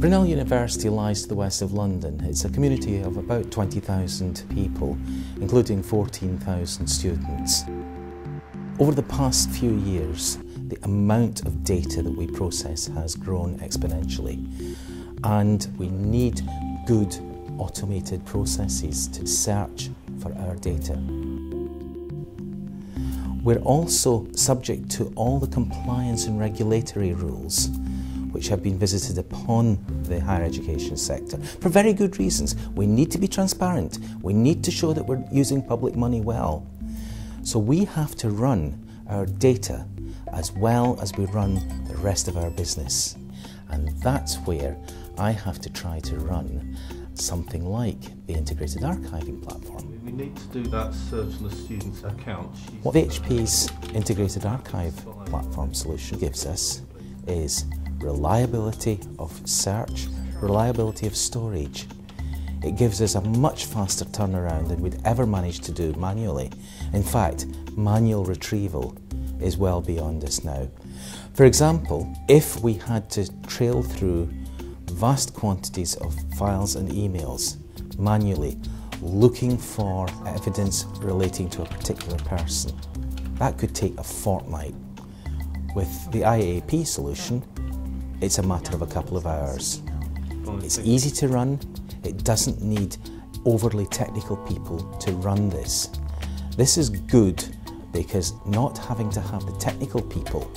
Brunel University lies to the west of London. It's a community of about 20,000 people, including 14,000 students. Over the past few years, the amount of data that we process has grown exponentially, and we need good automated processes to search for our data. We're also subject to all the compliance and regulatory rules which have been visited upon the higher education sector for very good reasons. We need to be transparent. We need to show that we're using public money well. So we have to run our data as well as we run the rest of our business. And that's where I have to try to run something like the Integrated Archiving Platform. We need to do that search on the student's account. What HP's Integrated Archive Platform solution gives us is reliability of search, reliability of storage. It gives us a much faster turnaround than we'd ever managed to do manually. In fact, manual retrieval is well beyond us now. For example, if we had to trail through vast quantities of files and emails manually, looking for evidence relating to a particular person, that could take a fortnight. With the IAP solution, it's a matter of a couple of hours. It's easy to run. It doesn't need overly technical people to run this. This is good because not having to have the technical people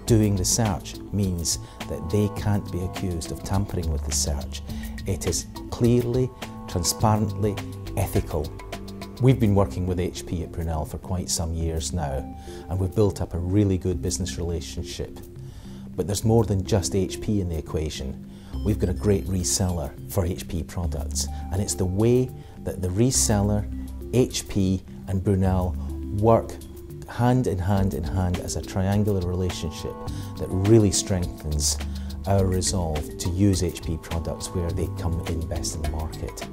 doing the search means that they can't be accused of tampering with the search. It is clearly, transparently ethical. We've been working with HP at Brunel for quite some years now, and we've built up a really good business relationship. But there's more than just HP in the equation. We've got a great reseller for HP products, and it's the way that the reseller, HP and Brunel work hand in hand as a triangular relationship that really strengthens our resolve to use HP products where they come in best in the market.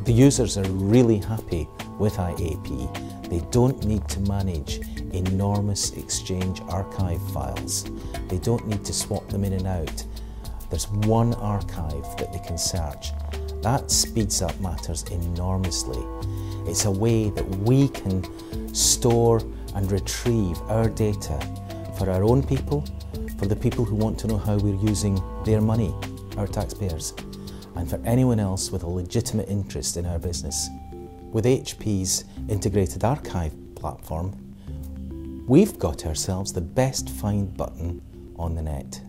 The users are really happy with IAP. They don't need to manage enormous Exchange archive files. They don't need to swap them in and out. There's one archive that they can search. That speeds up matters enormously. It's a way that we can store and retrieve our data for our own people, for the people who want to know how we're using their money, our taxpayers, and for anyone else with a legitimate interest in our business. With HP's Integrated Archive Platform, we've got ourselves the best find button on the net.